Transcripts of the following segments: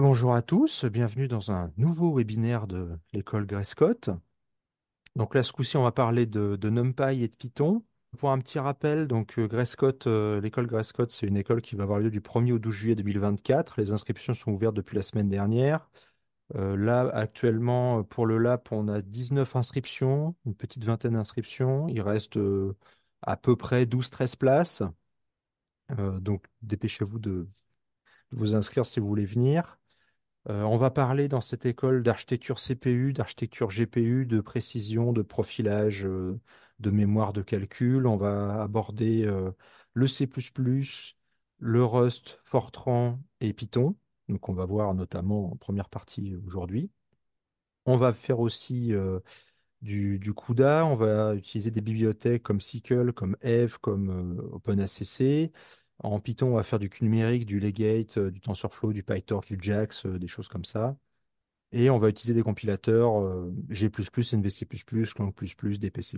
Bonjour à tous, bienvenue dans un nouveau webinaire de l'école Gray-Scott. Donc là, ce coup-ci, on va parler de NumPy et de Python. Pour un petit rappel, donc Gray-Scott, l'école Gray-Scott, c'est une école qui va avoir lieu du 1er au 12 juillet 2024. Les inscriptions sont ouvertes depuis la semaine dernière. Là, actuellement, pour le LAP, on a 19 inscriptions, une petite vingtaine d'inscriptions. Il reste à peu près 12-13 places. Donc dépêchez-vous de vous inscrire si vous voulez venir. On va parler dans cette école d'architecture CPU, d'architecture GPU, de précision, de profilage, de mémoire de calcul. On va aborder le C++, le Rust, Fortran et Python. Donc on va voir notamment en première partie aujourd'hui. On va faire aussi du CUDA. On va utiliser des bibliothèques comme SYCL, comme Eve, comme OpenACC. En Python, on va faire du QNumérique, du Legate, du TensorFlow, du PyTorch, du JAX, des choses comme ça. Et on va utiliser des compilateurs G++, NVC++, Clang++, DPC++,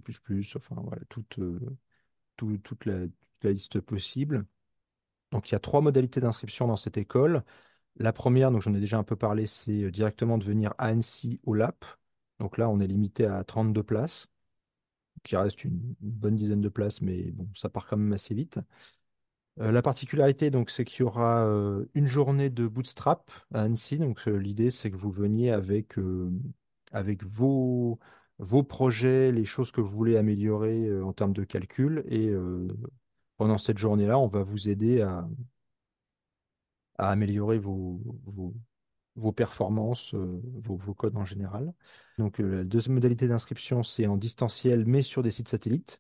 enfin voilà, toute la liste possible. Donc il y a trois modalités d'inscription dans cette école. La première, donc j'en ai déjà un peu parlé, c'est directement de venir à Annecy au LAP. Donc là, on est limité à 32 places, qui reste une bonne dizaine de places, mais bon, ça part quand même assez vite. La particularité, donc, c'est qu'il y aura une journée de bootstrap à Annecy. Donc, l'idée, c'est que vous veniez avec vos projets, les choses que vous voulez améliorer en termes de calcul. Et pendant cette journée-là, on va vous aider à améliorer vos performances, vos codes en général. Donc, la deuxième modalité d'inscription, c'est en distanciel, mais sur des sites satellites.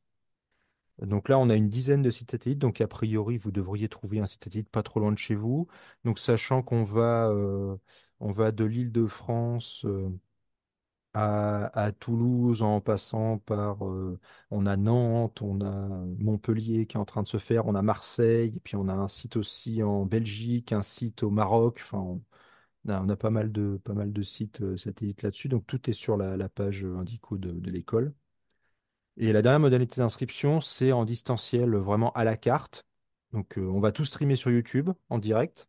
Donc là, on a une dizaine de sites satellites. Donc, a priori, vous devriez trouver un site satellite pas trop loin de chez vous. Donc, sachant on va de l'Île-de-France à Toulouse en passant par, on a Nantes, on a Montpellier qui est en train de se faire, on a Marseille, et puis on a un site aussi en Belgique, un site au Maroc. Enfin, on a pas mal de sites satellites là-dessus. Donc, tout est sur la page Indico de l'école. Et la dernière modalité d'inscription, c'est en distanciel, vraiment à la carte. Donc, on va tout streamer sur YouTube en direct.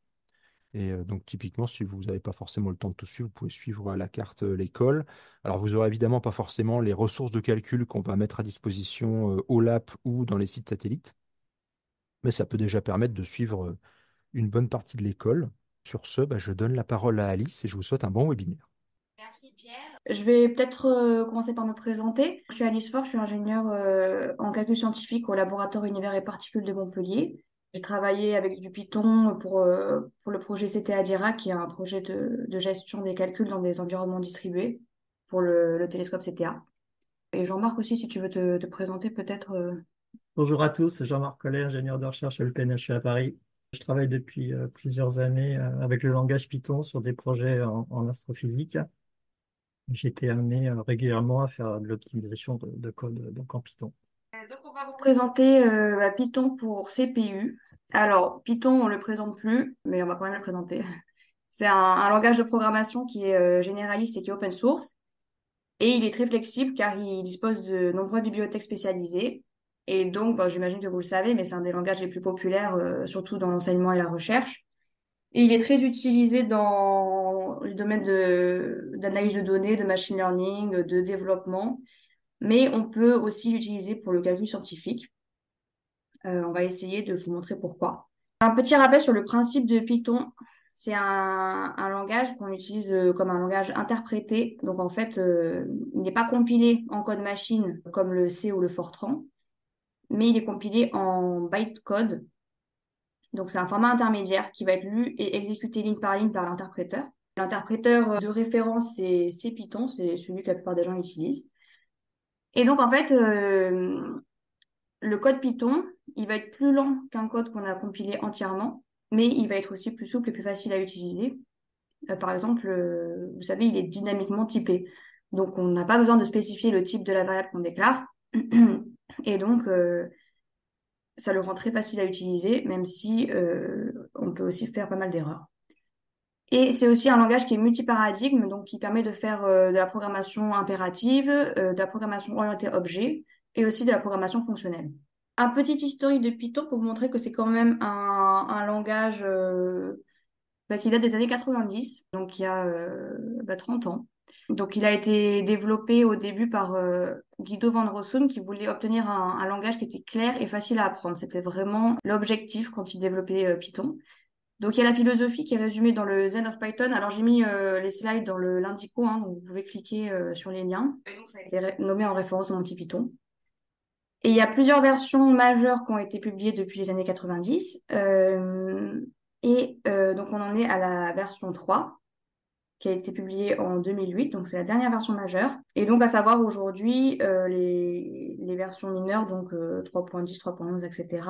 Et donc, typiquement, si vous n'avez pas forcément le temps de tout suivre, vous pouvez suivre à la carte l'école. Alors, vous aurez évidemment pas forcément les ressources de calcul qu'on va mettre à disposition au LAP ou dans les sites satellites, mais ça peut déjà permettre de suivre une bonne partie de l'école. Sur ce, je donne la parole à Alice et je vous souhaite un bon webinaire. Merci Pierre. Je vais peut-être commencer par me présenter. Je suis Alice Faure, je suis ingénieure en calcul scientifique au laboratoire Univers et Particules de Montpellier. J'ai travaillé avec du Python pour le projet CTA Dirac, qui est un projet de gestion des calculs dans des environnements distribués pour le télescope CTA. Et Jean-Marc aussi, si tu veux te présenter peut-être. Bonjour à tous, Jean-Marc Collet, ingénieur de recherche à l'EPNHU à Paris. Je travaille depuis plusieurs années avec le langage Python sur des projets en astrophysique. J'ai été amené régulièrement à faire de l'optimisation de code donc en Python. Donc on va vous présenter Python pour CPU. Alors Python, on le présente plus, mais on va quand même le présenter. C'est un langage de programmation qui est généraliste et qui est open source. Et il est très flexible car il dispose de nombreuses bibliothèques spécialisées. Et donc, j'imagine que vous le savez, mais c'est un des langages les plus populaires, surtout dans l'enseignement et la recherche. Et il est très utilisé dans le domaine d'analyse de données, de machine learning, de développement. Mais on peut aussi l'utiliser pour le calcul scientifique. On va essayer de vous montrer pourquoi. Un petit rappel sur le principe de Python. C'est un langage qu'on utilise comme un langage interprété. Donc en fait, il n'est pas compilé en code machine comme le C ou le Fortran, mais il est compilé en bytecode. Donc c'est un format intermédiaire qui va être lu et exécuté ligne par ligne par l'interpréteur. L'interpréteur de référence, c'est Python, c'est celui que la plupart des gens utilisent. Et donc en fait, le code Python, il va être plus lent qu'un code qu'on a compilé entièrement, mais il va être aussi plus souple et plus facile à utiliser. Par exemple, vous savez, il est dynamiquement typé. Donc, on n'a pas besoin de spécifier le type de la variable qu'on déclare. Et donc, ça le rend très facile à utiliser, même si on peut aussi faire pas mal d'erreurs. Et c'est aussi un langage qui est multiparadigme, donc qui permet de faire de la programmation impérative, de la programmation orientée objet et aussi de la programmation fonctionnelle. Un petit historique de Python pour vous montrer que c'est quand même un langage qui date des années 90, donc il y a 30 ans. Donc il a été développé au début par Guido van Rossum qui voulait obtenir un langage qui était clair et facile à apprendre. C'était vraiment l'objectif quand il développait Python. Donc il y a la philosophie qui est résumée dans le Zen of Python. Alors j'ai mis les slides dans l'indico, hein, donc vous pouvez cliquer sur les liens. Et donc ça a été nommé en référence au Monty Python. Et il y a plusieurs versions majeures qui ont été publiées depuis les années 90. Donc on en est à la version 3 qui a été publiée en 2008. Donc c'est la dernière version majeure. Et donc à savoir aujourd'hui les versions mineures, donc 3.10, 3.11, etc.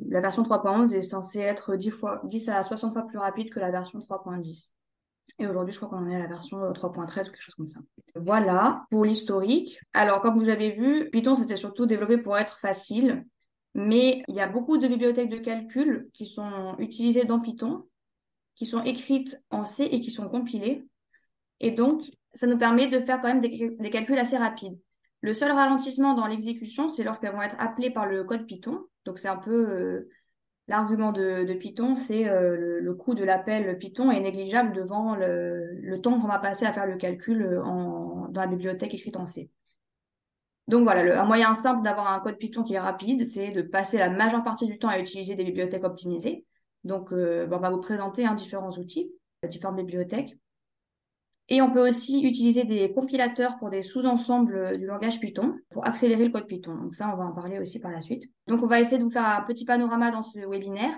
La version 3.11 est censée être 10 à 60 fois plus rapide que la version 3.10. Et aujourd'hui, je crois qu'on en est à la version 3.13 ou quelque chose comme ça. Voilà pour l'historique. Alors, comme vous avez vu, Python, c'était surtout développé pour être facile, mais il y a beaucoup de bibliothèques de calcul qui sont utilisées dans Python, qui sont écrites en C et qui sont compilées. Et donc, ça nous permet de faire quand même des calculs assez rapides. Le seul ralentissement dans l'exécution, c'est lorsqu'elles vont être appelées par le code Python. Donc, c'est un peu l'argument de Python, c'est le coût de l'appel Python est négligeable devant le temps qu'on va passer à faire le calcul dans la bibliothèque écrite en C. Donc voilà, un moyen simple d'avoir un code Python qui est rapide, c'est de passer la majeure partie du temps à utiliser des bibliothèques optimisées. Donc, on va vous présenter différents outils, différentes bibliothèques. Et on peut aussi utiliser des compilateurs pour des sous-ensembles du langage Python pour accélérer le code Python. Donc ça, on va en parler aussi par la suite. Donc on va essayer de vous faire un petit panorama dans ce webinaire.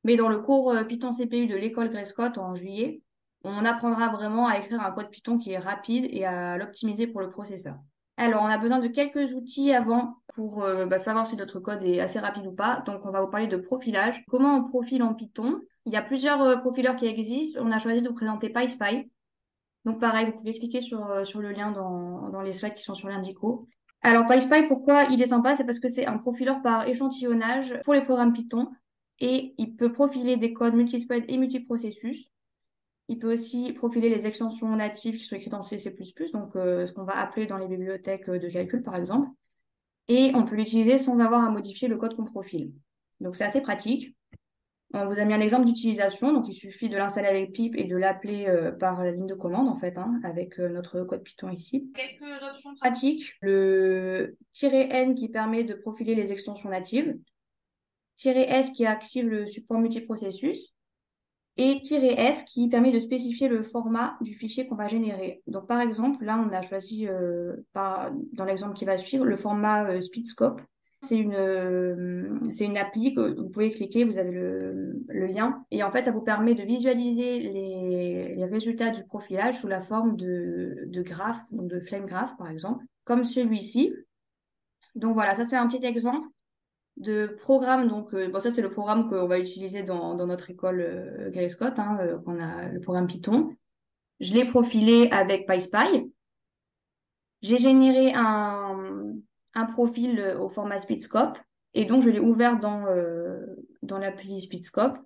Mais dans le cours Python CPU de l'école Gray-Scott en juillet, on apprendra vraiment à écrire un code Python qui est rapide et à l'optimiser pour le processeur. Alors, on a besoin de quelques outils avant pour savoir si notre code est assez rapide ou pas. Donc, on va vous parler de profilage. Comment on profile en Python? Il y a plusieurs profileurs qui existent. On a choisi de vous présenter PySpy. Donc pareil, vous pouvez cliquer sur le lien dans les slides qui sont sur l'indico. Alors PySpy, pourquoi il est sympa? C'est parce que c'est un profileur par échantillonnage pour les programmes Python et il peut profiler des codes multithread et multiprocessus. Il peut aussi profiler les extensions natives qui sont écrites en C++, donc ce qu'on va appeler dans les bibliothèques de calcul par exemple. Et on peut l'utiliser sans avoir à modifier le code qu'on profile. Donc c'est assez pratique. On vous a mis un exemple d'utilisation, donc il suffit de l'installer avec pip et de l'appeler par la ligne de commande en fait, hein, avec notre code Python ici. Quelques options pratiques, le "-n" qui permet de profiler les extensions natives, "-s" qui active le support multiprocessus, et "-f" qui permet de spécifier le format du fichier qu'on va générer. Donc par exemple, là on a choisi, dans l'exemple qui va suivre, le format Speedscope. C'est une appli que vous pouvez cliquer, vous avez le lien. Et en fait, ça vous permet de visualiser les résultats du profilage sous la forme de graphes, donc de flame graph par exemple, comme celui-ci. Donc voilà, ça c'est un petit exemple de programme. Donc, ça c'est le programme qu'on va utiliser dans notre école Gray-Scott, hein, qu'on a le programme Python. Je l'ai profilé avec PySpy. J'ai généré un profil au format Speedscope et donc je l'ai ouvert dans l'appli Speedscope.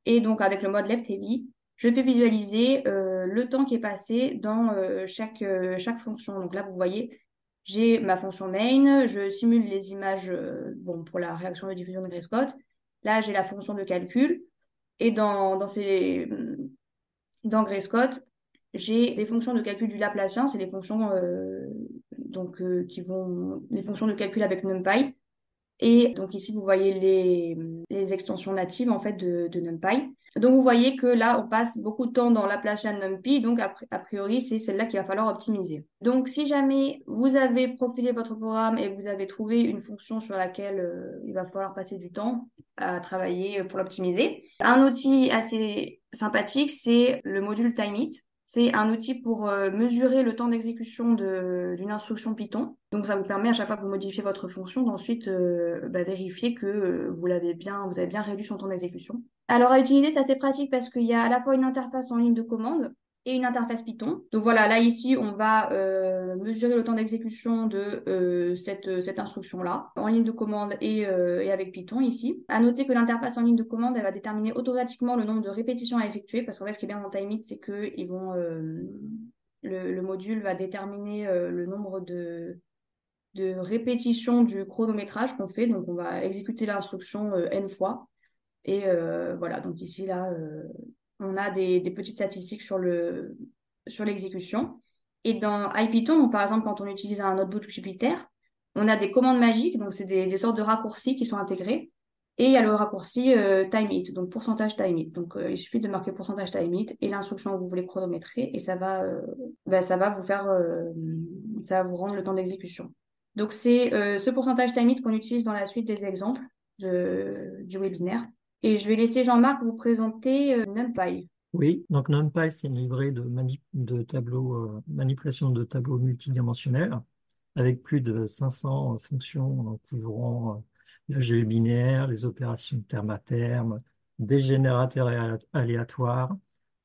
Et donc avec le mode Left Heavy, je peux visualiser le temps qui est passé dans chaque fonction. Donc là, vous voyez, j'ai ma fonction main, je simule les images pour la réaction de diffusion de Gray-Scott. Là, j'ai la fonction de calcul. Et dans Gray-Scott, j'ai des fonctions de calcul du Laplacien, c'est les fonctions les fonctions de calcul avec NumPy. Et donc ici, vous voyez les extensions natives en fait de NumPy. Donc vous voyez que là, on passe beaucoup de temps dans Laplacian NumPy, donc a priori, c'est celle-là qu'il va falloir optimiser. Donc si jamais vous avez profilé votre programme et vous avez trouvé une fonction sur laquelle il va falloir passer du temps à travailler pour l'optimiser, un outil assez sympathique, c'est le module TimeIt. C'est un outil pour mesurer le temps d'exécution d'une instruction Python. Donc, ça vous permet à chaque fois que vous modifiez votre fonction d'ensuite vérifier que vous avez bien réduit son temps d'exécution. Alors, à utiliser, c'est assez pratique parce qu'il y a à la fois une interface en ligne de commande et une interface Python. Donc voilà, là ici, on va mesurer le temps d'exécution de cette instruction-là en ligne de commande et avec Python ici. À noter que l'interface en ligne de commande, elle va déterminer automatiquement le nombre de répétitions à effectuer parce qu'en fait, ce qui est bien dans TimeIt, c'est que le module va déterminer le nombre de répétitions du chronométrage qu'on fait. Donc, on va exécuter l'instruction n fois. Et voilà, donc ici, là, on a des petites statistiques sur l'exécution. Et dans IPython, donc par exemple, quand on utilise un notebook Jupyter, on a des commandes magiques, donc c'est des sortes de raccourcis qui sont intégrés. Et il y a le raccourci time it, donc pourcentage time it. Donc il suffit de marquer pourcentage time it et l'instruction que vous voulez chronométrer et ça va vous faire, ça va vous rendre le temps d'exécution. Donc c'est ce pourcentage time it qu'on utilise dans la suite des exemples du webinaire. Et je vais laisser Jean-Marc vous présenter NumPy. Oui, donc NumPy, c'est une librairie de tableaux, manipulation de tableaux multidimensionnels avec plus de 500 fonctions couvrant l'algèbre binaire, les opérations terme à terme, des générateurs aléatoires,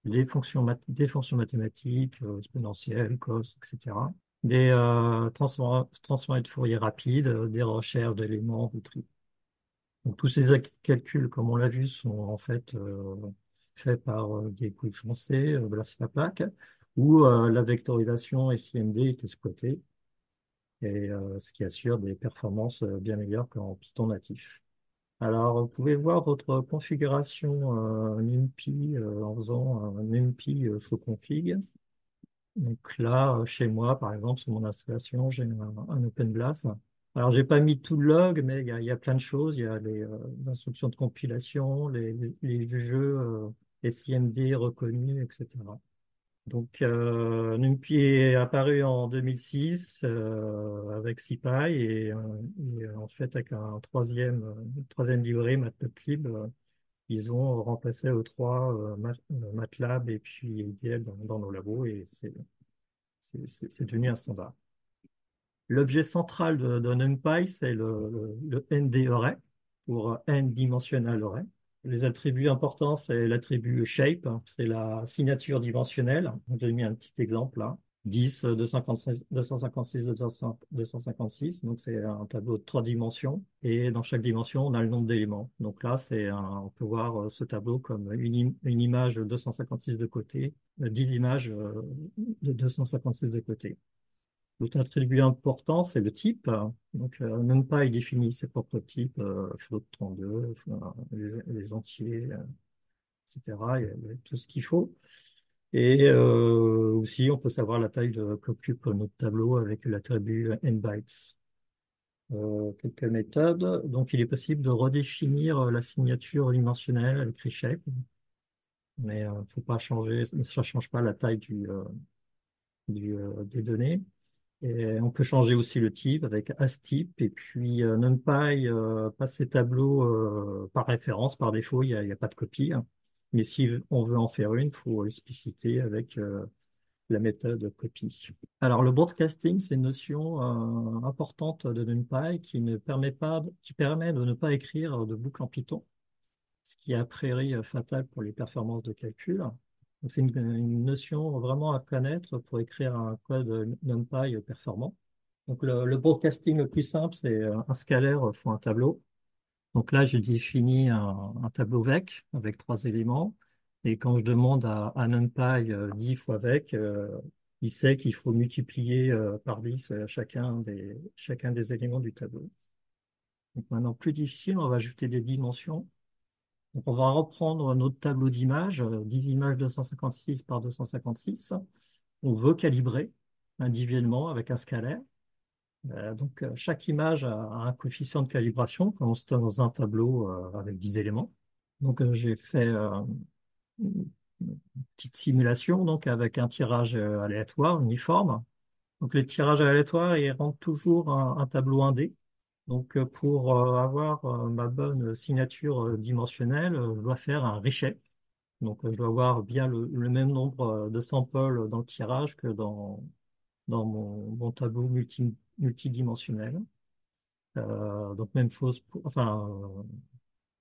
des fonctions mathématiques, exponentielles, cos, etc. Des transformés de Fourier rapides, des recherches d'éléments, de tri. Donc, tous ces calculs, comme on l'a vu, sont en fait faits par des couches en C, là c'est la plaque, où la vectorisation SIMD est exploitée, et ce qui assure des performances bien meilleures qu'en Python natif. Alors, vous pouvez voir votre configuration NumPy en faisant un NumPy config. Donc là, chez moi, par exemple, sur mon installation, j'ai un OpenBLAS. Alors, j'ai pas mis tout le log, mais il y a plein de choses. Il y a les instructions de compilation, les jeux SIMD reconnus, etc. Donc, NumPy est apparu en 2006 avec SciPy et en fait, avec troisième livret, Matplotlib, ils ont remplacé E3, MATLAB et puis IDL dans nos labos et c'est devenu un standard. L'objet central de NumPy, c'est le ND array pour n-dimensional array. Les attributs importants, c'est l'attribut shape, hein, c'est la signature dimensionnelle. J'ai mis un petit exemple là. 10, 256, 256, 256. Donc, c'est un tableau de 3 dimensions. Et dans chaque dimension, on a le nombre d'éléments. Donc là, on peut voir ce tableau comme une image 256 de côté, 10 images de 256 de côté. L'autre attribut important, c'est le type. Donc, NumPy définit ses propres types, float 32, les entiers, etc. Il y a tout ce qu'il faut. Et aussi, on peut savoir la taille qu'occupe notre tableau avec l'attribut nbytes. Quelques méthodes. Donc, il est possible de redéfinir la signature dimensionnelle avec reshape, mais il ne faut pas changer, ça ne change pas la taille des données. Et on peut changer aussi le type avec astype. Et puis NumPy passe ses tableaux par référence, par défaut, il n'y a pas de copie, hein. Mais si on veut en faire une, il faut expliciter avec la méthode copy. Alors le broadcasting, c'est une notion importante de NumPy qui permet de ne pas écrire de boucle en Python, ce qui est a priori fatal pour les performances de calcul. Donc c'est une notion vraiment à connaître pour écrire un code NumPy performant. Donc le broadcasting le plus simple, c'est un scalaire fois un tableau. Donc là, j'ai défini un tableau VEC avec 3 éléments. Et quand je demande à NumPy 10 fois VEC, il sait qu'il faut multiplier par 10 chacun des éléments du tableau. Donc maintenant, plus difficile, on va ajouter des dimensions. Donc on va reprendre notre tableau d'images, 10 images 256 par 256. On veut calibrer individuellement avec un scalaire. Donc chaque image a un coefficient de calibration, comme c'est dans un tableau avec 10 éléments. Donc j'ai fait une petite simulation donc, avec un tirage aléatoire, uniforme. Donc les tirages aléatoires, ils rendent toujours un tableau 1D. Donc, pour avoir ma bonne signature dimensionnelle, je dois faire un reshape. Donc, je dois avoir bien le même nombre de samples dans le tirage que dans mon tableau multidimensionnel. Donc, même chose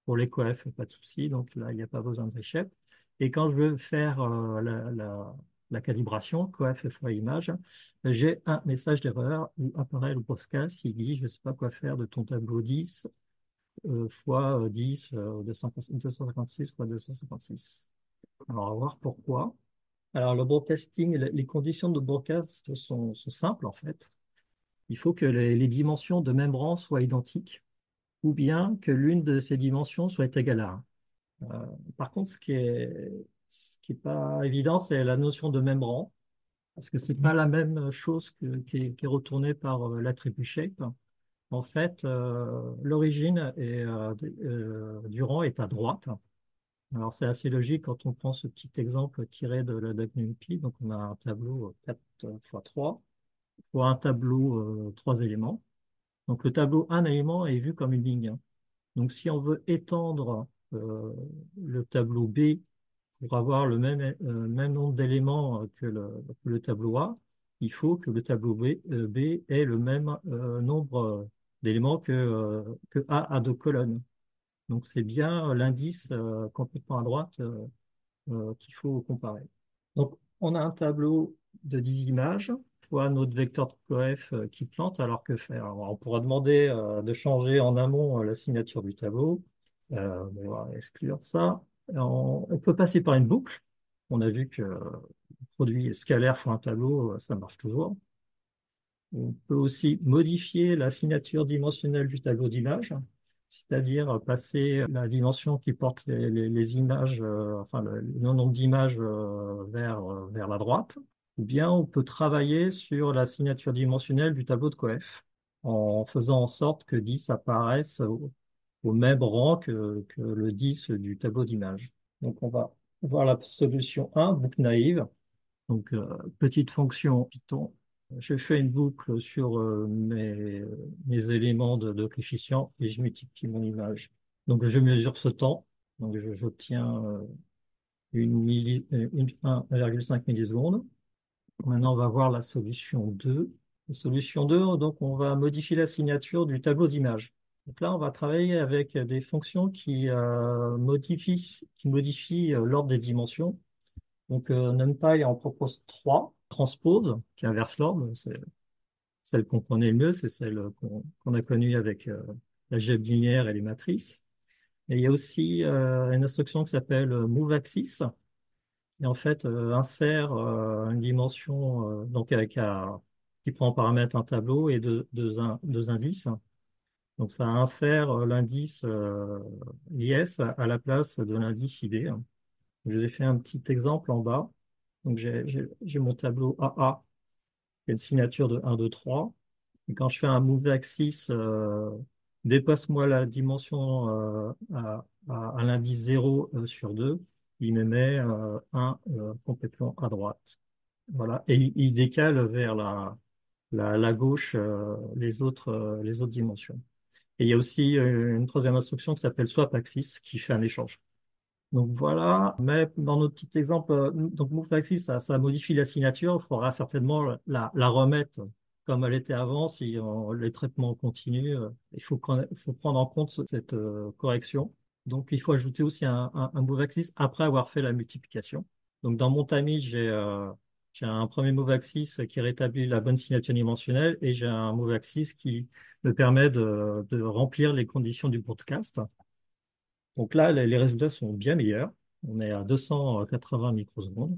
pour les coefs, pas de souci. Donc, là, il n'y a pas besoin de reshape. Et quand je veux faire la calibration, coef fois image, j'ai un message d'erreur où apparaît le podcast, il dit, je ne sais pas quoi faire de ton tableau 10 fois 10, 256 fois 256. Alors, on va voir pourquoi. Alors, le broadcasting, les conditions de broadcast sont simples, en fait. Il faut que les dimensions de même rang soient identiques, ou bien que l'une de ces dimensions soit égale à 1. Par contre, ce qui est Ce qui n'est pas évident, c'est la notion de même rang, parce que c'est pas la même chose qui est retournée par l'attribut shape. En fait, l'origine du rang est à droite. Alors, c'est assez logique quand on prend ce petit exemple tiré de la NumPy. Donc, on a un tableau 4 x 3, ou un tableau 3 éléments. Donc, le tableau un élément est vu comme une ligne. Donc, si on veut étendre le tableau B pour avoir le même nombre d'éléments que le tableau A, il faut que le tableau B ait le même nombre d'éléments que A a de colonnes. Donc, c'est bien l'indice complètement à droite qu'il faut comparer. Donc, on a un tableau de 10 images, fois notre vecteur de coef qui plante, alors que faire? Alors, on pourra demander de changer en amont la signature du tableau. Mais on va exclure ça. On peut passer par une boucle. On a vu que le produit scalaire fois un tableau, ça marche toujours. On peut aussi modifier la signature dimensionnelle du tableau d'image, c'est-à-dire passer la dimension qui porte les images, enfin le nombre d'images vers la droite. Ou bien on peut travailler sur la signature dimensionnelle du tableau de coef en faisant en sorte que 10 apparaisse au même rang que le 10 du tableau d'image. Donc on va voir la solution 1, boucle naïve. Donc petite fonction Python. Je fais une boucle sur mes éléments de coefficient et je multiplie mon image. Donc je mesure ce temps. Donc j'obtiens 1,5 millisecondes. Maintenant, on va voir la solution 2. La solution 2, donc on va modifier la signature du tableau d'image. Donc là, on va travailler avec des fonctions qui modifient l'ordre des dimensions. Donc NumPy en propose 3. Transpose, qui inverse l'ordre, c'est celle qu'on connaît le mieux, c'est celle qu'on a connue avec l'algèbre linéaire et les matrices. Et il y a aussi une instruction qui s'appelle MoveAxis, et en fait insère une dimension donc qui prend en paramètre un tableau et deux indices. Donc ça insère l'indice IS à la place de l'indice ID. Je vous ai fait un petit exemple en bas. Donc j'ai mon tableau AA, qui a une signature de 1, 2, 3. Et quand je fais un move axis, dépasse-moi la dimension à l'indice 0 sur 2, il me met 1 complètement à droite. Voilà. Et il décale vers la gauche les autres dimensions. Et il y a aussi une troisième instruction qui s'appelle swap axis qui fait un échange. Donc voilà, mais dans notre petit exemple, donc MoveAxis, ça modifie la signature, il faudra certainement la remettre comme elle était avant si les traitements continuent. Il faut prendre en compte cette correction. Donc il faut ajouter aussi un MoveAxis après avoir fait la multiplication. Donc dans mon tamis, j'ai un premier MoveAxis qui rétablit la bonne signature dimensionnelle et j'ai un MoveAxis qui me permet de remplir les conditions du broadcast. Donc là, les résultats sont bien meilleurs. On est à 280 microsecondes.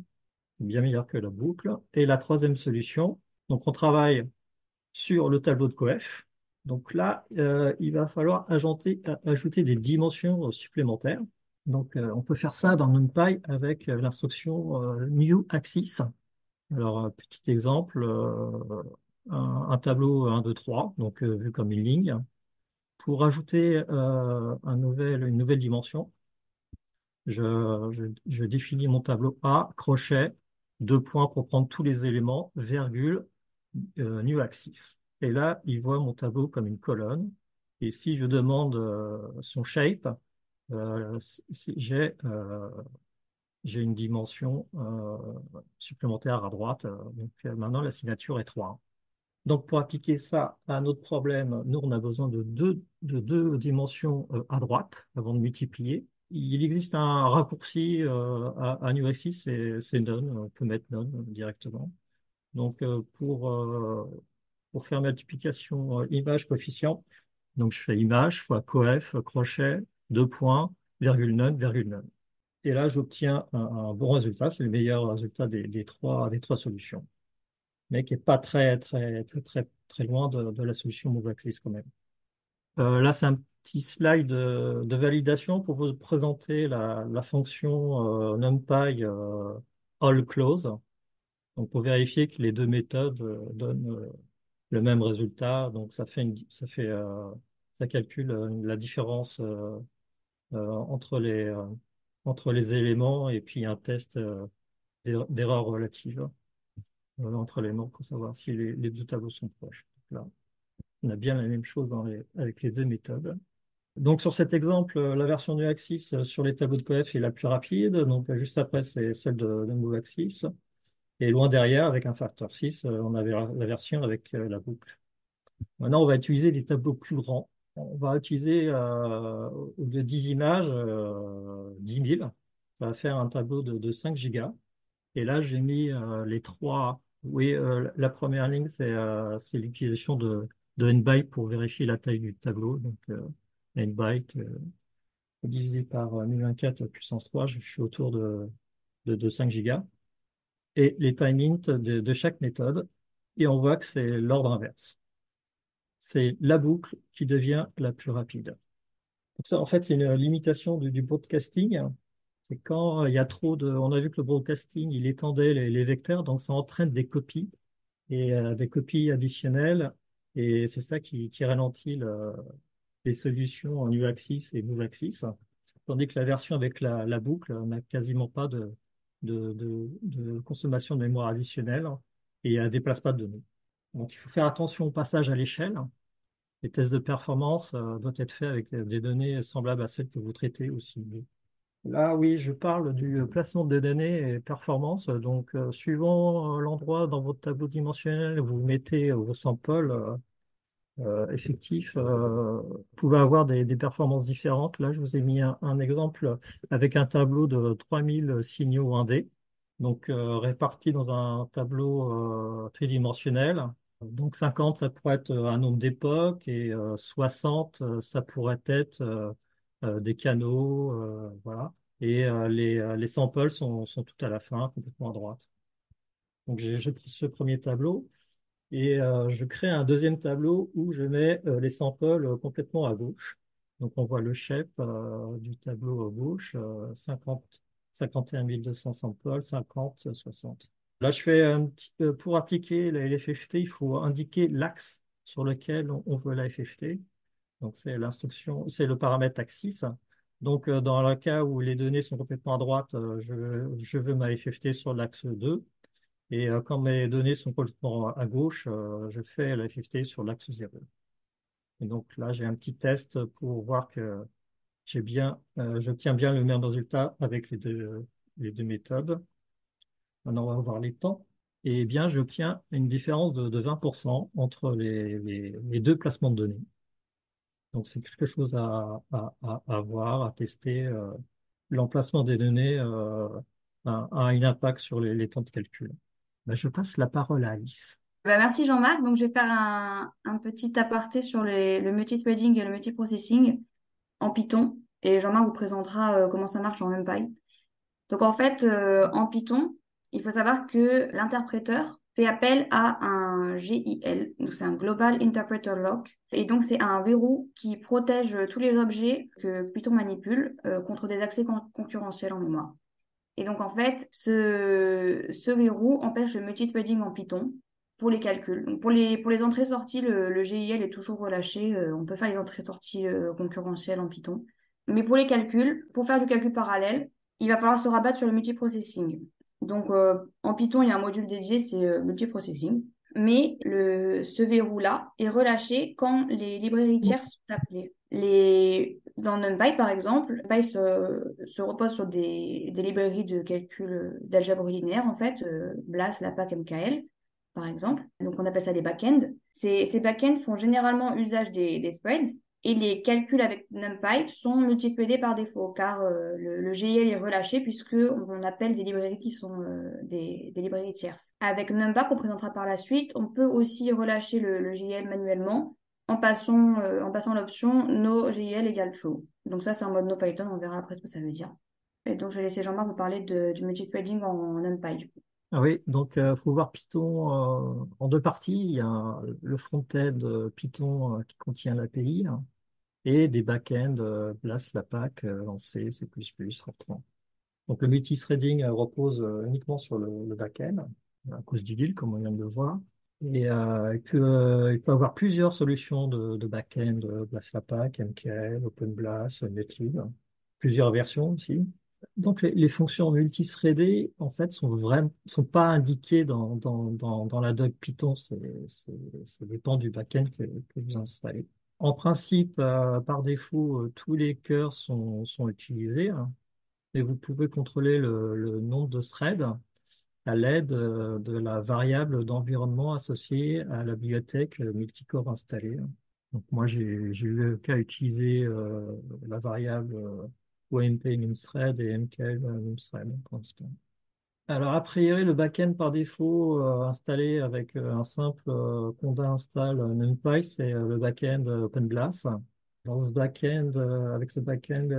C'est bien meilleur que la boucle. Et la troisième solution, donc on travaille sur le tableau de coef. Donc là, il va falloir ajouter des dimensions supplémentaires. Donc on peut faire ça dans NumPy avec l'instruction new axis. Alors, petit exemple, un tableau 1, 2, 3, donc vu comme une ligne. Pour ajouter une nouvelle dimension, je définis mon tableau A, crochet, deux points pour prendre tous les éléments, virgule, new axis. Et là, il voit mon tableau comme une colonne. Et si je demande son shape, j'ai une dimension supplémentaire à droite. Donc maintenant, la signature est 3. Donc pour appliquer ça à un autre problème, nous, on a besoin de deux dimensions à droite avant de multiplier. Il existe un raccourci à NewAxis, c'est none, on peut mettre none directement. Donc pour faire multiplication image coefficient, donc je fais image fois coef, crochet, deux points, virgule none, virgule none. Et là, j'obtiens un bon résultat, c'est le meilleur résultat des trois solutions, mais qui n'est pas très, très, très, très, très loin de la solution MoveAxis quand même. Là, c'est petit slide de validation pour vous présenter la fonction NumPy all close. Donc, pour vérifier que les deux méthodes donnent le même résultat. Donc, ça calcule la différence entre les éléments et puis un test d'erreur relative entre les nombres pour savoir si les deux tableaux sont proches. Donc là, on a bien la même chose avec les deux méthodes. Donc sur cet exemple, la version de Axis sur les tableaux de coef est la plus rapide. Donc juste après, c'est celle de MoveAxis. Et loin derrière, avec un facteur 6, on avait la version avec la boucle. Maintenant, on va utiliser des tableaux plus grands. On va utiliser au lieu de 10 images, 10 000. Ça va faire un tableau de 5 gigas. Et là, j'ai mis les trois. Oui, la première ligne, c'est l'utilisation de nbyte pour vérifier la taille du tableau. Donc, nbyte divisé par 1024 puissance 3, je suis autour de 5 gigas. Et les time int de chaque méthode. Et on voit que c'est l'ordre inverse. C'est la boucle qui devient la plus rapide. Donc ça, en fait, c'est une limitation du broadcasting. C'est quand il y a trop de... On a vu que le broadcasting, il étendait les vecteurs, donc ça entraîne des copies et des copies additionnelles. Et c'est ça qui ralentit les solutions en U-axis et move-axis. Tandis que la version avec la boucle n'a quasiment pas de consommation de mémoire additionnelle et ne déplace pas de données. Donc il faut faire attention au passage à l'échelle. Les tests de performance doivent être faits avec des données semblables à celles que vous traitez aussi. Là, oui, je parle du placement de données et performance. Donc, suivant l'endroit dans votre tableau dimensionnel où vous mettez vos samples effectifs, vous pouvez avoir des performances différentes. Là, je vous ai mis un exemple avec un tableau de 3000 signaux 1D, donc répartis dans un tableau tridimensionnel. Donc 50, ça pourrait être un nombre d'époques et 60, ça pourrait être des canaux, voilà. Et les samples sont tout à la fin, complètement à droite. Donc j'ai pris ce premier tableau et je crée un deuxième tableau où je mets les samples complètement à gauche. Donc on voit le shape du tableau à gauche, 50, 51 200 samples, 50, 60. Là, je fais pour appliquer la LFFT, il faut indiquer l'axe sur lequel on veut la FFT. Donc, c'est l'instruction, c'est le paramètre axis. Donc, dans le cas où les données sont complètement à droite, je veux ma FFT sur l'axe 2. Et quand mes données sont complètement à gauche, je fais la FFT sur l'axe 0. Et donc là, j'ai un petit test pour voir que j'obtiens bien le même résultat avec les deux méthodes. Maintenant, on va voir les temps. Et bien, j'obtiens une différence de 20% entre les deux placements de données. Donc, c'est quelque chose à voir, à tester. L'emplacement des données a un impact sur les temps de calcul. Ben, je passe la parole à Alice. Bah, merci Jean-Marc. Donc, je vais faire un petit aparté sur le multithreading et le multiprocessing en Python. Et Jean-Marc vous présentera comment ça marche en NumPy. Donc, en fait, en Python, il faut savoir que l'interpréteur fait appel à un GIL. Donc, c'est un Global Interpreter Lock. Et donc, c'est un verrou qui protège tous les objets que Python manipule contre des accès concurrentiels en mémoire. Et donc, en fait, ce verrou empêche le multithreading en Python pour les calculs. Donc, pour les entrées-sorties, le GIL est toujours relâché. On peut faire les entrées-sorties concurrentielles en Python. Mais pour les calculs, pour faire du calcul parallèle, il va falloir se rabattre sur le multiprocessing. Donc, en Python, il y a un module dédié, c'est multiprocessing. Mais ce verrou-là est relâché quand les librairies tierces sont appelées. Dans NumPy, par exemple, NumPy se repose sur des librairies de calcul d'algèbre linéaire, en fait, BLAS, LAPACK, MKL, par exemple. Donc, on appelle ça des backends. Ces backends font généralement usage des threads et les calculs avec NumPy sont multipliés par défaut, car le GIL est relâché puisque on appelle des librairies qui sont des librairies tierces. Avec NumPy, qu'on présentera par la suite, on peut aussi relâcher le GIL manuellement en passant l'option no GIL égale true. Donc ça, c'est en mode no Python, on verra après ce que ça veut dire. Et donc, je vais laisser Jean-Marc vous parler du multithreading en NumPy, du coup. Ah oui, donc il faut voir Python en deux parties. Il y a le front-end Python qui contient l'API, et des back-ends BLAS, LAPACK en C, C++, Fortran. Donc le multithreading repose uniquement sur le back-end, à cause du guild, comme on vient de le voir. Et il peut avoir plusieurs solutions de back-end, BLAS/LAPACK, MKL, OpenBLAS, NetLib, plusieurs versions aussi. Donc les fonctions multithreadées, en fait, sont pas indiquées dans la doc Python. Ça dépend du back-end que vous installez. En principe, par défaut, tous les cœurs sont utilisés, hein, et vous pouvez contrôler le nombre de threads à l'aide de la variable d'environnement associée à la bibliothèque multicore installée. Donc moi, j'ai eu qu'à utiliser la variable OMP memthread et MKL memthread pour l'instant. Alors, a priori, le backend par défaut installé avec un simple conda install NumPy, c'est le backend OpenBLAS. Dans ce backend, avec ce backend,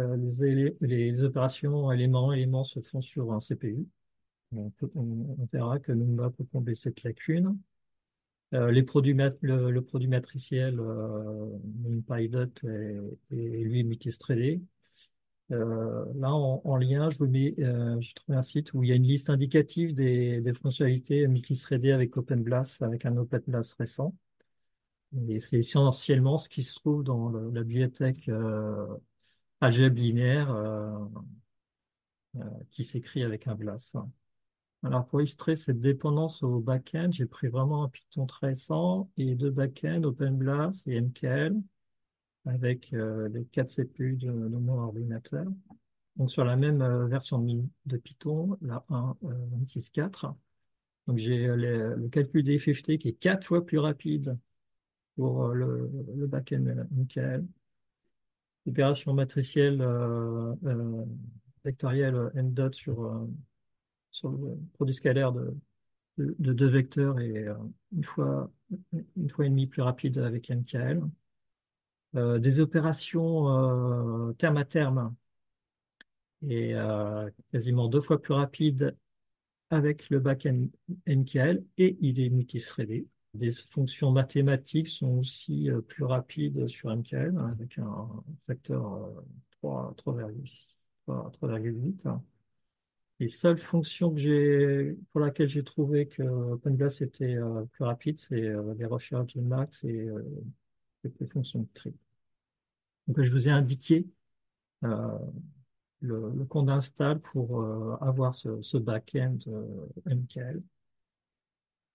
les opérations éléments se font sur un CPU. On verra que Numba peut combler cette lacune. Le produit matriciel NumPy est lui multithreadé. Là, en lien, j'ai trouvé un site où il y a une liste indicative des fonctionnalités multithreadées avec OpenBLAS, avec un OpenBLAS récent. Et c'est essentiellement ce qui se trouve dans la bibliothèque algèbre linéaire qui s'écrit avec un BLAS. Alors, pour illustrer cette dépendance au back-end, j'ai pris vraiment un Python très récent et deux back-ends, OpenBLAS et MKL, avec les 4 CPU de mon ordinateur. Donc, sur la même version de Python, la 1.26.4. Donc, j'ai le calcul des FFT qui est 4 fois plus rapide pour le back-end MKL. Opération matricielle vectorielle MDOT sur le produit scalaire de deux vecteurs et une fois, une fois et demie plus rapide avec MKL. Des opérations terme à terme et quasiment deux fois plus rapide avec le backend MKL et il est multithreadé. Des fonctions mathématiques sont aussi plus rapides sur MKL avec un facteur 3,8. Les seules fonctions pour laquelle j'ai trouvé que OpenBLAS était plus rapide, c'est les recherches de max et les fonctions de tri. Donc, je vous ai indiqué euh, le compte d'install pour avoir ce back-end MKL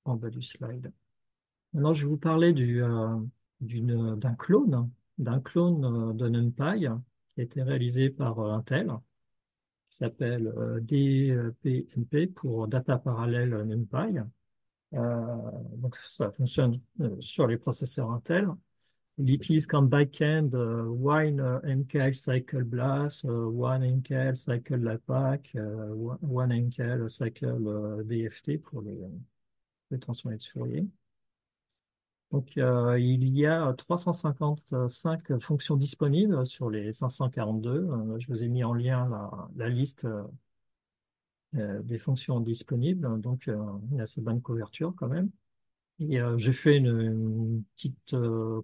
en bas du slide. Maintenant, je vais vous parler d'un clone de NumPy qui a été réalisé par Intel, qui s'appelle DPNP pour Data Parallel NumPy. Donc ça fonctionne sur les processeurs Intel. Il utilise comme backend one MKL Cycle BLAS, one MKL Cycle LAPACK, one MKL Cycle DFT pour les transformés de Fourier. Donc, il y a 355 fonctions disponibles sur les 542. Je vous ai mis en lien la liste des fonctions disponibles. Donc, il y a assez bonne couverture quand même. Et j'ai fait une petite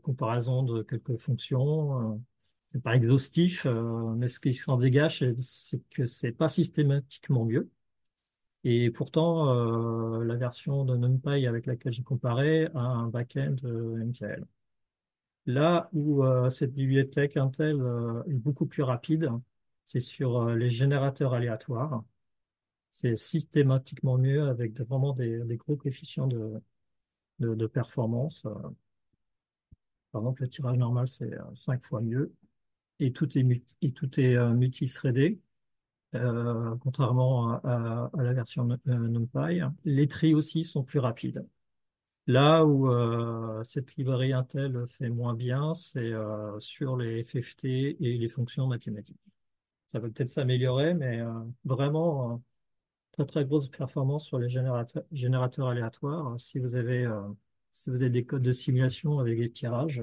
comparaison de quelques fonctions. C'est pas exhaustif, mais ce qui s'en dégage, c'est que c'est pas systématiquement mieux. Et pourtant, la version de NumPy avec laquelle j'ai comparé a un back-end MKL. Là où cette bibliothèque Intel est beaucoup plus rapide, c'est sur les générateurs aléatoires. C'est systématiquement mieux avec vraiment des gros coefficients de performance. Par exemple, le tirage normal, c'est 5 fois mieux. Et tout est multithreadé, contrairement à la version NumPy. Les tris aussi sont plus rapides. Là où cette librairie Intel fait moins bien, c'est sur les FFT et les fonctions mathématiques. Ça va peut-être s'améliorer, mais vraiment très très grosse performance sur les générateurs aléatoires. Si vous avez des codes de simulation avec des tirages,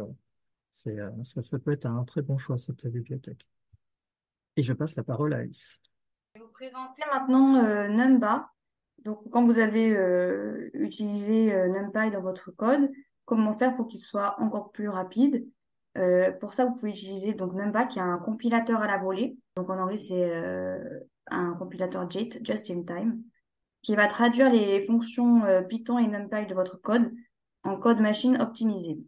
ça peut être un très bon choix cette bibliothèque. Et je passe la parole à Alice. Je vais vous présenter maintenant Numba. Donc, quand vous avez utilisé NumPy dans votre code, comment faire pour qu'il soit encore plus rapide? Pour ça, vous pouvez utiliser donc NumPy qui est un compilateur à la volée. Donc en anglais, c'est un compilateur JIT, Just in Time, qui va traduire les fonctions Python et NumPy de votre code en code machine optimisé.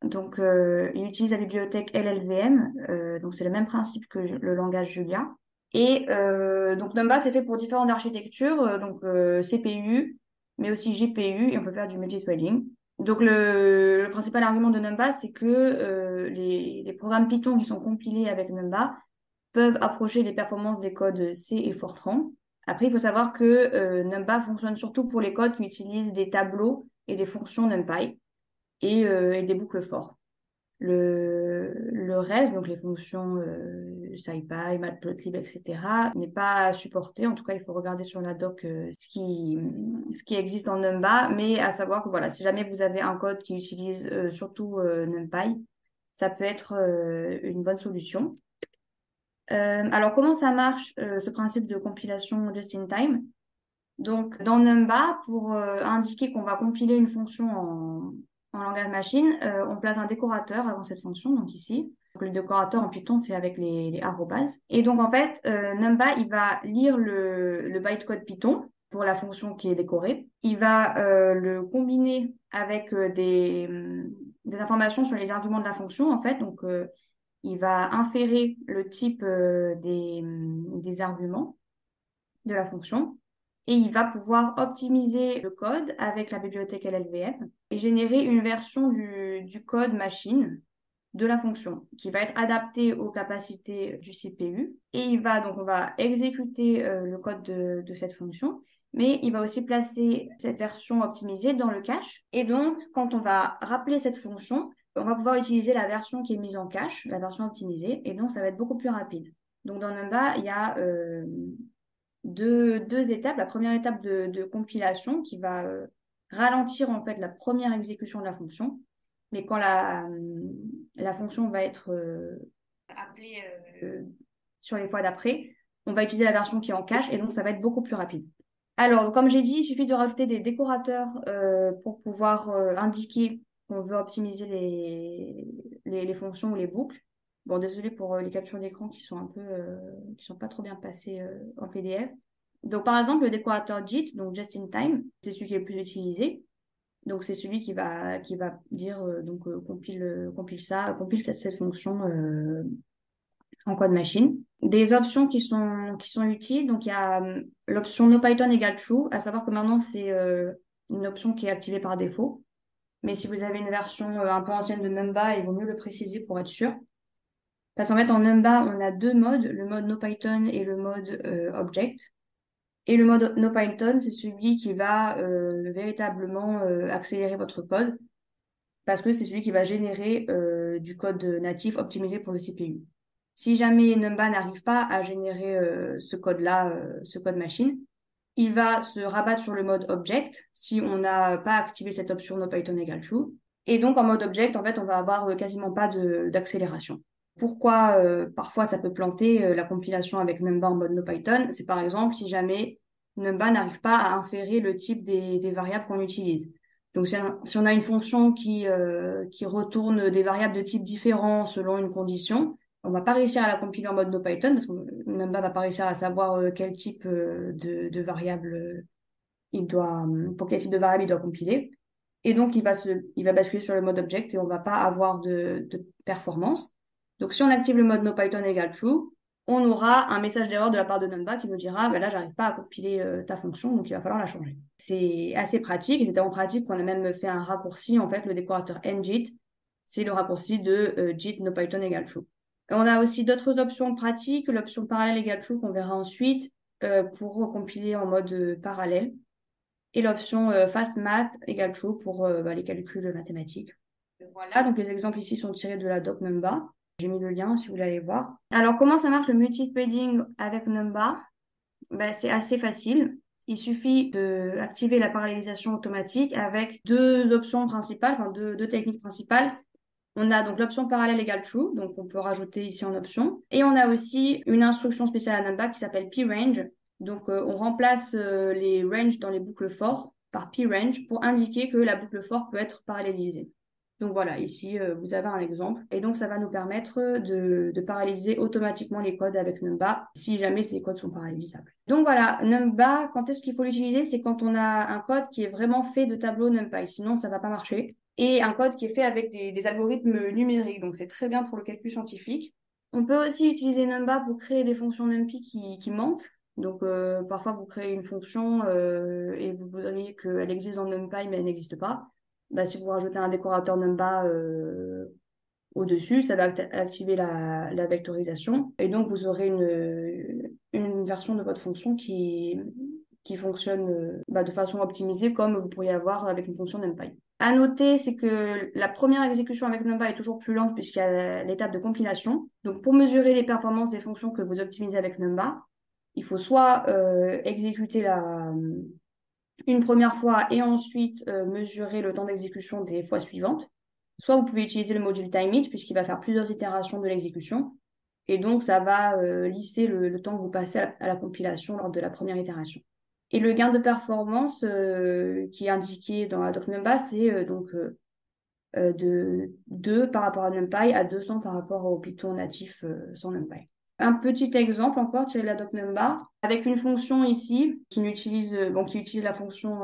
Donc, il utilise la bibliothèque LLVM, donc c'est le même principe que le langage Julia. Et donc NumPy, c'est fait pour différentes architectures, donc CPU, mais aussi GPU, et on peut faire du multithreading. Donc le principal argument de NumPy, c'est que les programmes Python qui sont compilés avec NumPy peuvent approcher les performances des codes C et Fortran. Après, il faut savoir que NumPy fonctionne surtout pour les codes qui utilisent des tableaux et des fonctions NumPy et des boucles for. Le reste, donc les fonctions SciPy, Matplotlib, etc., n'est pas supporté. En tout cas, il faut regarder sur la doc ce qui existe en NumPy, mais à savoir que voilà, si jamais vous avez un code qui utilise surtout NumPy, ça peut être une bonne solution. Alors, comment ça marche, ce principe de compilation just-in-time? Donc, dans NumPy, pour indiquer qu'on va compiler une fonction en langage machine, on place un décorateur avant cette fonction, donc ici. Donc, le décorateur en Python, c'est avec les arrobases. Et donc, en fait, NumPy, il va lire le bytecode Python pour la fonction qui est décorée. Il va le combiner avec des informations sur les arguments de la fonction, en fait. Donc, il va inférer le type des arguments de la fonction et il va pouvoir optimiser le code avec la bibliothèque LLVM et générer une version du code machine de la fonction qui va être adaptée aux capacités du CPU et donc on va exécuter le code de cette fonction, mais il va aussi placer cette version optimisée dans le cache et donc quand on va rappeler cette fonction, on va pouvoir utiliser la version qui est mise en cache, la version optimisée, et donc ça va être beaucoup plus rapide. Donc dans NumPy, il y a deux étapes. La première étape de compilation qui va ralentir en fait la première exécution de la fonction. Mais quand la fonction va être appelée sur les fois d'après, on va utiliser la version qui est en cache et donc ça va être beaucoup plus rapide. Alors, comme j'ai dit, il suffit de rajouter des décorateurs pour pouvoir indiquer qu'on veut optimiser les fonctions ou les boucles. Bon, désolé pour les captures d'écran qui sont qui sont pas trop bien passées en PDF. Donc, par exemple, le décorateur JIT, donc Just in Time, c'est celui qui est le plus utilisé. Donc, c'est celui qui va dire compile cette fonction en code machine. Des options qui sont utiles. Donc, il y a l'option NoPython égale true, à savoir que maintenant, c'est une option qui est activée par défaut. Mais si vous avez une version un peu ancienne de NumPy, il vaut mieux le préciser pour être sûr. Parce qu'en fait, en NumPy, on a deux modes, le mode NoPython et le mode Object. Et le mode NoPython, c'est celui qui va véritablement accélérer votre code parce que c'est celui qui va générer du code natif optimisé pour le CPU. Si jamais NumPy n'arrive pas à générer ce code-là, ce code machine, il va se rabattre sur le mode Object si on n'a pas activé cette option NoPython égale true. Et donc, en mode Object, en fait, on va avoir quasiment pas d'accélération. Pourquoi parfois ça peut planter la compilation avec NumPy en mode NoPython? C'est par exemple si jamais NumPy n'arrive pas à inférer le type des variables qu'on utilise. Donc si on a une fonction qui retourne des variables de type différent selon une condition, on va pas réussir à la compiler en mode NoPython parce que NumPy va pas réussir à savoir quel type de variable pour quel type de variable il doit compiler. Et donc il va basculer sur le mode Object et on va pas avoir de performance. Donc, si on active le mode NoPython égale true, on aura un message d'erreur de la part de NumPy qui nous dira, bah là, j'arrive pas à compiler ta fonction, donc il va falloir la changer. C'est assez pratique, et c'est tellement pratique qu'on a même fait un raccourci, en fait, le décorateur njit, c'est le raccourci de JIT NoPython égale true. Et on a aussi d'autres options pratiques, l'option parallèle égale true qu'on verra ensuite pour compiler en mode parallèle, et l'option fastmath égale true pour les calculs mathématiques. Voilà, donc les exemples ici sont tirés de la doc NumPy. J'ai mis le lien si vous voulez aller voir. Alors, comment ça marche le multithreading avec NumPy? C'est assez facile. Il suffit d'activer la parallélisation automatique avec deux options principales, enfin deux techniques principales. On a donc l'option parallèle égale true, donc on peut rajouter ici en option. Et on a aussi une instruction spéciale à NumPy qui s'appelle prange. Donc, on remplace les ranges dans les boucles for par prange pour indiquer que la boucle for peut être parallélisée. Donc voilà, ici, vous avez un exemple. Et donc, ça va nous permettre de paralyser automatiquement les codes avec Numba si jamais ces codes sont paralysables. Donc voilà, Numba, quand est-ce qu'il faut l'utiliser? C'est quand on a un code qui est vraiment fait de tableaux NumPy. Sinon, ça va pas marcher. Et un code qui est fait avec des algorithmes numériques. Donc, c'est très bien pour le calcul scientifique. On peut aussi utiliser Numba pour créer des fonctions NumPy qui manquent. Donc, parfois, vous créez une fonction et vous voudriez qu'elle existe dans NumPy, mais elle n'existe pas. Bah, si vous rajoutez un décorateur Numba au-dessus, ça va activer la vectorisation. Et donc, vous aurez une version de votre fonction qui fonctionne de façon optimisée comme vous pourriez avoir avec une fonction NumPy. À noter, c'est que la première exécution avec NumPy est toujours plus lente puisqu'il y a l'étape de compilation. Donc, pour mesurer les performances des fonctions que vous optimisez avec Numba, il faut soit exécuter une première fois et ensuite mesurer le temps d'exécution des fois suivantes. Soit vous pouvez utiliser le module timeit puisqu'il va faire plusieurs itérations de l'exécution. Et donc, ça va lisser le temps que vous passez à la compilation lors de la première itération. Et le gain de performance qui est indiqué dans la doc NumPy, c'est de 2 par rapport à NumPy à 200 par rapport au Python natif sans NumPy. Un petit exemple encore tiré de la doc NumPy avec une fonction ici qui utilise la fonction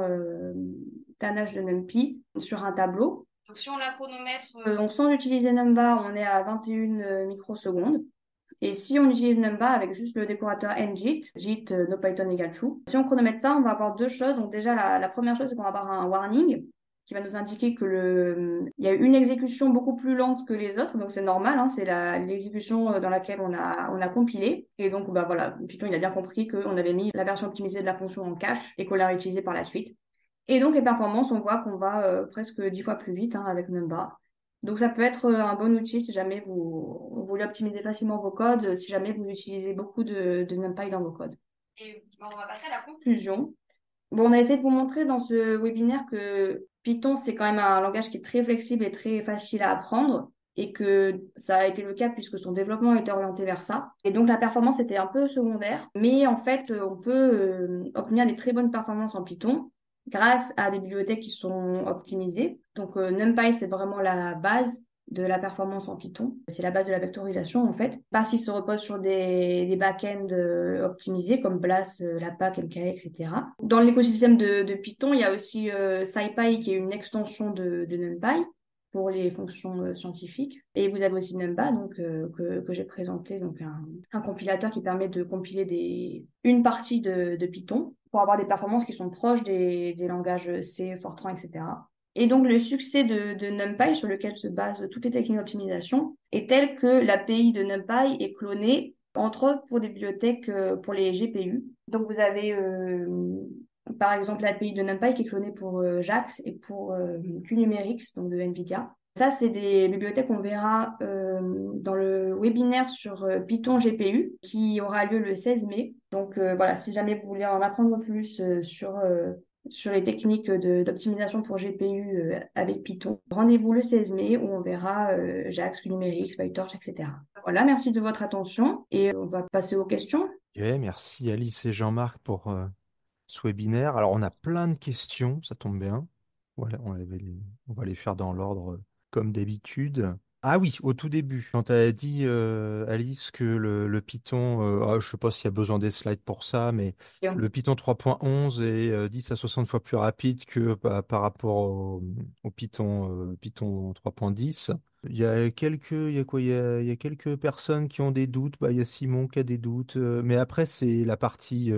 tannage de NumPy sur un tableau. Donc si on la chronomètre donc sans utiliser NumPy, on est à 21 microsecondes. Et si on utilise Numba avec juste le décorateur ngJIT, JIT no Python égale true, si on chronomètre ça, on va avoir deux choses. Donc déjà, la première chose, c'est qu'on va avoir un warning qui va nous indiquer il y a une exécution beaucoup plus lente que les autres. Donc c'est normal, hein, c'est l'exécution dans laquelle on a compilé. Et donc, bah voilà, Python, il a bien compris qu'on avait mis la version optimisée de la fonction en cache et qu'on l'a réutilisée par la suite. Et donc, les performances, on voit qu'on va presque 10 fois plus vite avec Numba. Donc, ça peut être un bon outil si jamais vous voulez optimiser facilement vos codes, si jamais vous utilisez beaucoup de NumPy dans vos codes. Et on va passer à la conclusion. Bon, on a essayé de vous montrer dans ce webinaire que Python, c'est quand même un langage qui est très flexible et très facile à apprendre et que ça a été le cas puisque son développement était orienté vers ça. Et donc, la performance était un peu secondaire. Mais en fait, on peut obtenir des très bonnes performances en Python grâce à des bibliothèques qui sont optimisées. Donc, NumPy, c'est vraiment la base de la performance en Python. C'est la base de la vectorisation, en fait. Parce qu'il se repose sur des back-ends optimisés comme BLAS, LAPACK, MKE, etc. Dans l'écosystème de Python, il y a aussi SciPy qui est une extension de NumPy pour les fonctions scientifiques. Et vous avez aussi Numba, donc, que j'ai présenté, donc un compilateur qui permet de compiler une partie de Python pour avoir des performances qui sont proches des langages C, Fortran, etc. Et donc, le succès de NumPy, sur lequel se basent toutes les techniques d'optimisation, est tel que l'API de NumPy est clonée, entre autres pour des bibliothèques pour les GPU. Donc, vous avez, par exemple, l'API de NumPy qui est clonée pour JAX et pour QNumerix, donc de NVIDIA. Ça, c'est des bibliothèques qu'on verra dans le webinaire sur Python GPU qui aura lieu le 16 mai. Donc, voilà, si jamais vous voulez en apprendre plus sur les techniques d'optimisation pour GPU avec Python. Rendez-vous le 16 mai où on verra JAX, Numérix, PyTorch, etc. Voilà, merci de votre attention et on va passer aux questions. Ok, merci Alice et Jean-Marc pour ce webinaire. Alors, on a plein de questions, ça tombe bien. Voilà, on va les faire dans l'ordre comme d'habitude. Ah oui, au tout début, quand tu as dit, Alice, que le Python, je sais pas s'il y a besoin des slides pour ça, mais le Python 3.11 est 10 à 60 fois plus rapide que par rapport au Python 3.10. Il y a quoi? Il y a quelques personnes qui ont des doutes. Bah, il y a Simon qui a des doutes. Mais après, c'est la partie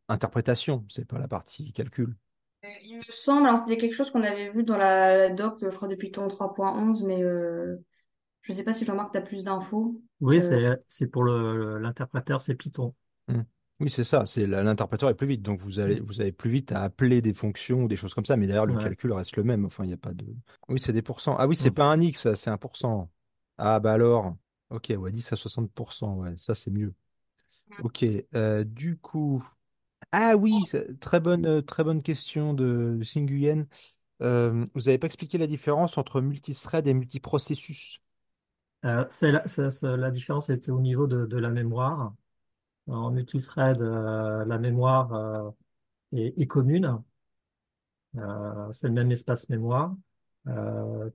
interprétation, c'est pas la partie calcul. Il me semble, alors c'était quelque chose qu'on avait vu dans la doc, je crois, de Python 3.11, mais je sais pas si Jean-Marc, tu as plus d'infos. Oui, Euh, c'est pour l'interpréteur, c'est Python. Hmm. Oui, c'est ça. C'est l'interpréteur est plus vite, donc Mm. vous avez plus vite à appeler des fonctions ou des choses comme ça. Mais d'ailleurs, le Ouais. calcul reste le même. Enfin, il n'y a pas de. Oui, c'est des pourcents. Ah oui, c'est Mm. pas un X, ça, c'est un pourcent. Ah bah alors. Ok, ouais, 10 à 60%, ouais, ça c'est mieux. Ok, du coup. Ah oui, très bonne question de Singuyen. Vous n'avez pas expliqué la différence entre multithread et multiprocessus. La différence était au niveau de la mémoire. En multithread, la mémoire est commune. C'est le même espace mémoire.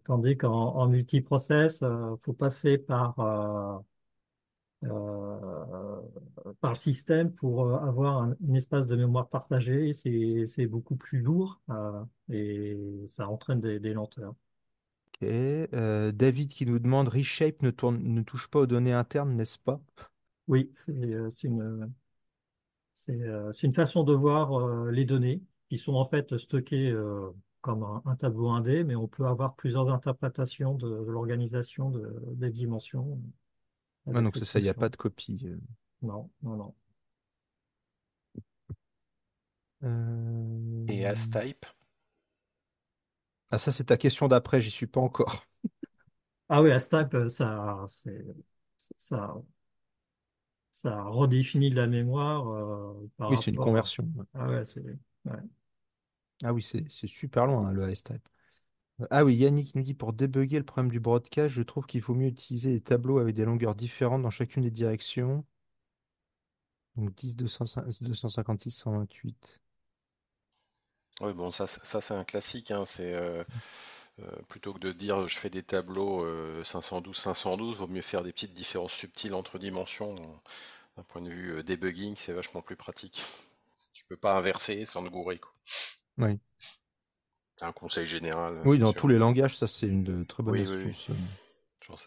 Tandis qu'en multiprocess, faut passer par le système pour avoir un espace de mémoire partagé. C'est beaucoup plus lourd et ça entraîne des lenteurs. Ok. David qui nous demande Reshape ne touche pas aux données internes, n'est-ce pas? Oui, c'est une façon de voir les données qui sont en fait stockées comme un tableau 1D, mais on peut avoir plusieurs interprétations de l'organisation des dimensions Ah, avec donc cette c'est ça, il n'y a pas fonction. de copie. Non, non, non. Et Euh, Astype? Ah, ça, c'est ta question d'après, j'y suis pas encore. Ah oui, Astap, ça, ça redéfinit de la mémoire par Oui, c'est une rapport conversion. Ouais. à... Ah ouais, ouais. Ah oui, c'est super loin, hein, le iStype. Ah oui, Yannick nous dit pour débugger le problème du broadcast, je trouve qu'il faut mieux utiliser des tableaux avec des longueurs différentes dans chacune des directions. Donc 10, 256, 128. Oui, bon, ça c'est un classique, hein, plutôt que de dire je fais des tableaux 512, vaut mieux faire des petites différences subtiles entre dimensions. D'un point de vue debugging, c'est vachement plus pratique. Tu peux pas inverser sans te gourer, quoi. Oui. C'est un conseil général, Oui, c'est dans sûr. tous les langages, ça c'est une très bonne Oui, oui, oui. astuce.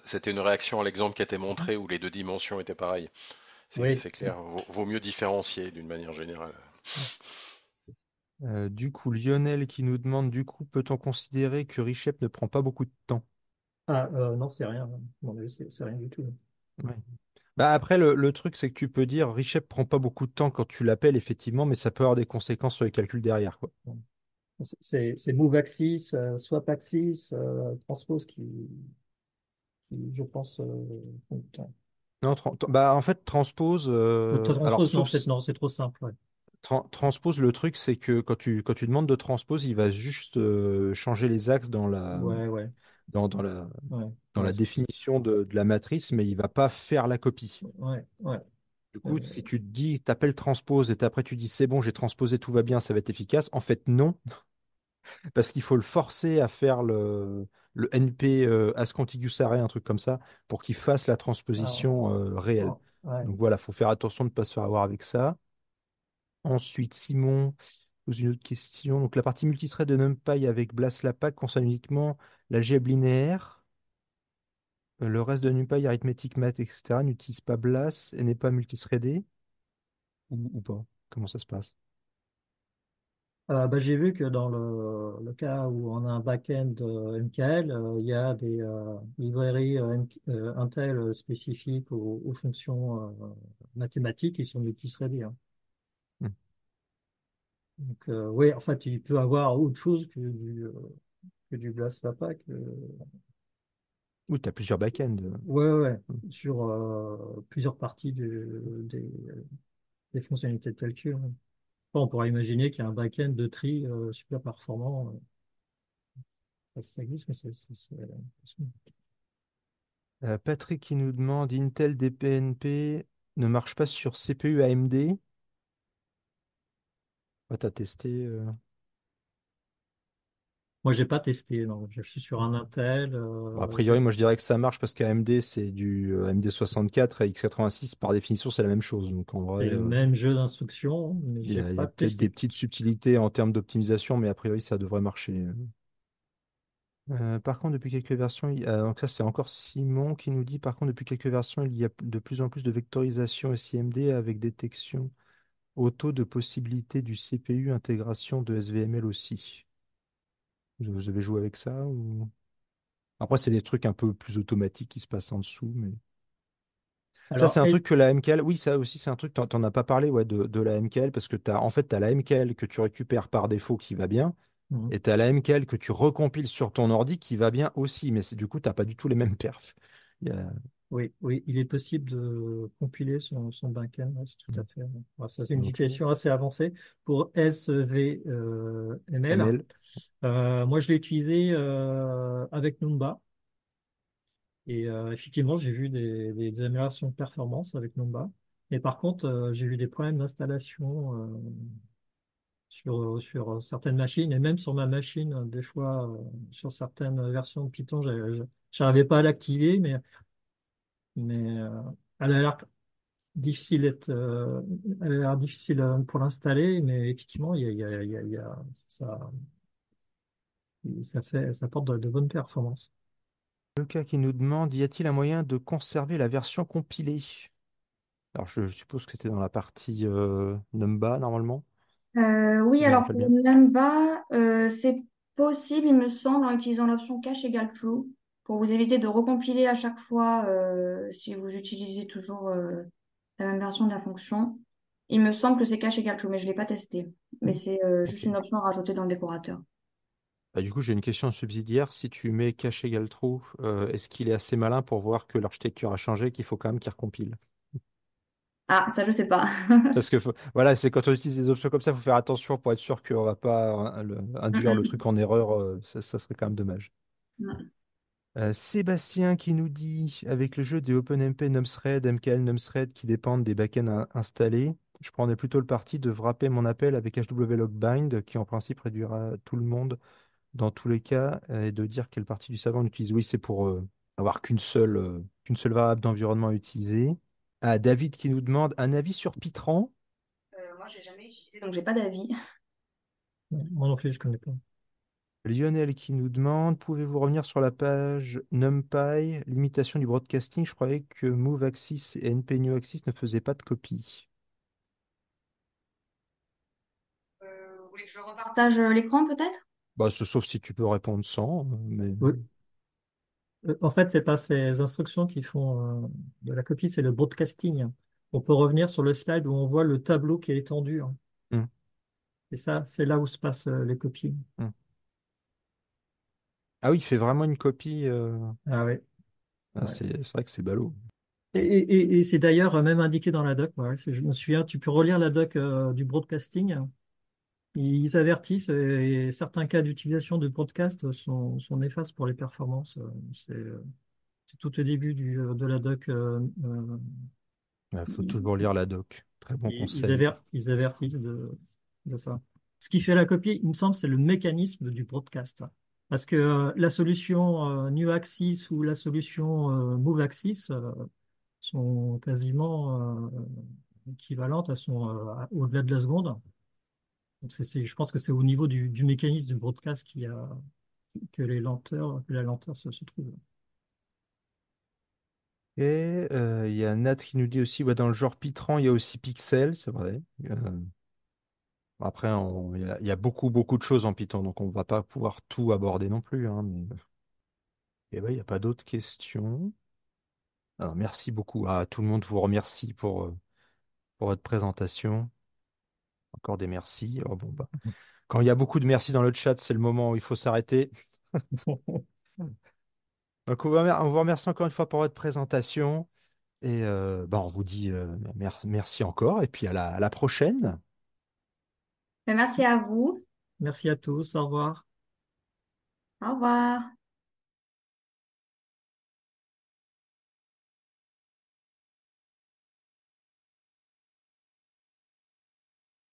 C'était une réaction à l'exemple qui a été montré où les deux dimensions étaient pareilles. Oui. C'est clair, vaut mieux différencier d'une manière générale. Du coup, Lionel qui nous demande, du coup, peut-on considérer que Reshape ne prend pas beaucoup de temps? Ah, non, c'est rien. Mon Dieu, c'est rien du tout. Ouais. Bah après, le truc, c'est que tu peux dire, Reshape prend pas beaucoup de temps quand tu l'appelles, effectivement, mais ça peut avoir des conséquences sur les calculs derrière, quoi. C'est move axis, swap axis, transpose je pense, compte. Non, bah, en fait, transpose, alors Transpose, non, peut-être non, c'est trop simple. Ouais. transpose, le truc, c'est que quand tu demandes de transpose, il va juste changer les axes Ouais, ouais, dans, dans la, ouais, dans ouais, la définition de la matrice, mais il va pas faire la copie. ouais, ouais. Du coup, Euh, si tu te dis, t'appelles transpose et après tu dis c'est bon, j'ai transposé, tout va bien, ça va être efficace. En fait, non, parce qu'il faut le forcer à faire le NP as contiguous array, un truc comme ça, pour qu'il fasse la alors, transposition réelle. ouais. Donc voilà, faut faire attention de ne pas se faire avoir avec ça. Ensuite, Simon pose une autre question. Donc la partie multithread de NumPy avec BLAS/LAPACK concerne uniquement l'algèbre linéaire. Le reste de NumPy, arithmétique, maths, etc., n'utilise pas BLAS et n'est pas multithreadé ou pas? Comment ça se passe? Bah, j'ai vu que dans le cas où on a un back-end MKL, il y a des librairies Intel spécifiques aux fonctions mathématiques qui sont multithreadées. Hein. Hmm. Donc, oui, en fait, il peut avoir autre chose que du BLAS/LAPACK. Oui, tu as plusieurs back-ends. Ouais, ouais, ouais, Hmm. sur plusieurs parties des fonctionnalités de calcul. Hein. Bon, on pourrait imaginer qu'il y a un back-end de tri super performant. Ça existe, mais Patrick qui nous demande Intel DPNP ne marche pas sur CPU AMD. Ah, t'as testé. moi, j'ai pas testé. Non. Je suis sur un Intel. Bon, a priori, moi je dirais que ça marche parce qu'AMD c'est du AMD 64 et x86 par définition c'est la même chose. Donc en vrai, C'est le même jeu d'instructions, mais il y j'ai a, il y a pas peut-être des testé. petites subtilités en termes d'optimisation, mais a priori ça devrait marcher. Par contre, depuis quelques versions, donc ça c'est encore Simon qui nous dit, par contre, depuis quelques versions, il y a de plus en plus de vectorisation SIMD avec détection auto de possibilité du CPU, intégration de SVML aussi. Vous avez joué avec ça ou... Après, c'est des trucs un peu plus automatiques qui se passent en dessous, mais... Ça, Alors, c'est un truc que la MKL... Oui, ça aussi, c'est un truc, t'en as pas parlé ouais, de la MKL, parce que en fait, tu as la MKL que tu récupères par défaut qui va bien, mhm. et tu as la MKL que tu recompiles sur ton ordi qui va bien aussi, mais du coup, tu pas du tout les mêmes perfs. Il y a- Oui, oui, il est possible de compiler son backend, ouais, c'est tout à fait. Ouais, ça, c'est une Donc, situation assez avancée pour SVML. ML. Moi, je l'ai utilisé avec Numba. Et effectivement, j'ai vu des améliorations de performance avec Numba. Mais par contre, j'ai eu des problèmes d'installation sur certaines machines et même sur ma machine, des fois, sur certaines versions de Python, j'arrivais pas à l'activer, mais elle a l'air difficile elle a l'air difficile pour l'installer, mais effectivement, ça apporte de bonnes performances. Le cas qui nous demande, y a-t-il un moyen de conserver la version compilée? Alors, je suppose que c'était dans la partie Numba, normalement, Oui, si je me alors rappelle pour bien. Numba, c'est possible, il me semble, en utilisant l'option cache égale true, pour vous éviter de recompiler à chaque fois si vous utilisez toujours la même version de la fonction. Il me semble que c'est cache égale true, mais je ne l'ai pas testé. Mais c'est juste Ok. une option à rajouter dans le décorateur. Bah, du coup, j'ai une question subsidiaire. Si tu mets cache égale true, est-ce qu'il est assez malin pour voir que l'architecture a changé, qu'il faut quand même qu'il recompile? Ah, ça, je sais pas. Parce que voilà, c'est quand on utilise des options comme ça, il faut faire attention pour être sûr qu'on va pas induire le truc en erreur. Ça serait quand même dommage. Mm. Sébastien qui nous dit, avec le jeu des OpenMP NumThread, MKL NumThread qui dépendent des backends installés, je prendrais plutôt le parti de wrapper mon appel avec HWLogBind, qui en principe réduira tout le monde dans tous les cas, et de dire quelle partie du savant on utilise. Oui, c'est pour avoir qu'une seule variable d'environnement à utiliser. Ah, David qui nous demande un avis sur Pitran. Moi, j'ai jamais utilisé, donc j'ai pas d'avis. Moi non plus, je connais pas. Lionel qui nous demande, pouvez-vous revenir sur la page NumPy, limitation du broadcasting? Je croyais que MoveAxis et NPNewAxis ne faisaient pas de copie. Vous voulez que je repartage l'écran peut-être? Bah, sauf si tu peux répondre sans, mais Oui. En fait, c'est pas ces instructions qui font de la copie, c'est le broadcasting. On peut revenir sur le slide où on voit le tableau qui est étendu, hein. Hmm, Et ça, c'est là où se passent les copies. hmm. Ah oui, il fait vraiment une copie. Ah oui. Ah, Ouais. c'est vrai que c'est ballot. Et c'est d'ailleurs même indiqué dans la doc. Ouais. Je me souviens, tu peux relire la doc du broadcasting. Ils avertissent et certains cas d'utilisation de broadcast sont néfastes pour les performances. C'est tout au début de la doc. Il faut toujours lire la doc. Très bon conseil. Ils avertissent de ça. Ce qui fait la copie, il me semble, c'est le mécanisme du broadcast. Parce que la solution New Axis ou la solution Move Axis sont quasiment équivalentes, elles sont au-delà de la seconde. Donc je pense que c'est au niveau du mécanisme du broadcast que la lenteur se trouve. Et il y a Nat qui nous dit aussi, ouais, dans le genre Pitran, il y a aussi Pixel, c'est vrai. Après, il y a beaucoup, beaucoup de choses en Python, donc on ne va pas pouvoir tout aborder non plus, hein, mais... Et ouais, il n'y a pas d'autres questions. Alors, merci beaucoup à tout le monde. Je vous remercie pour votre présentation. Encore des merci. Oh, bon, bah, quand il y a beaucoup de merci dans le chat, c'est le moment où il faut s'arrêter. Donc, on vous remercie encore une fois pour votre présentation. Et bah, on vous dit merci encore. Et puis à la prochaine. Merci à vous. Merci à tous, au revoir. Au revoir.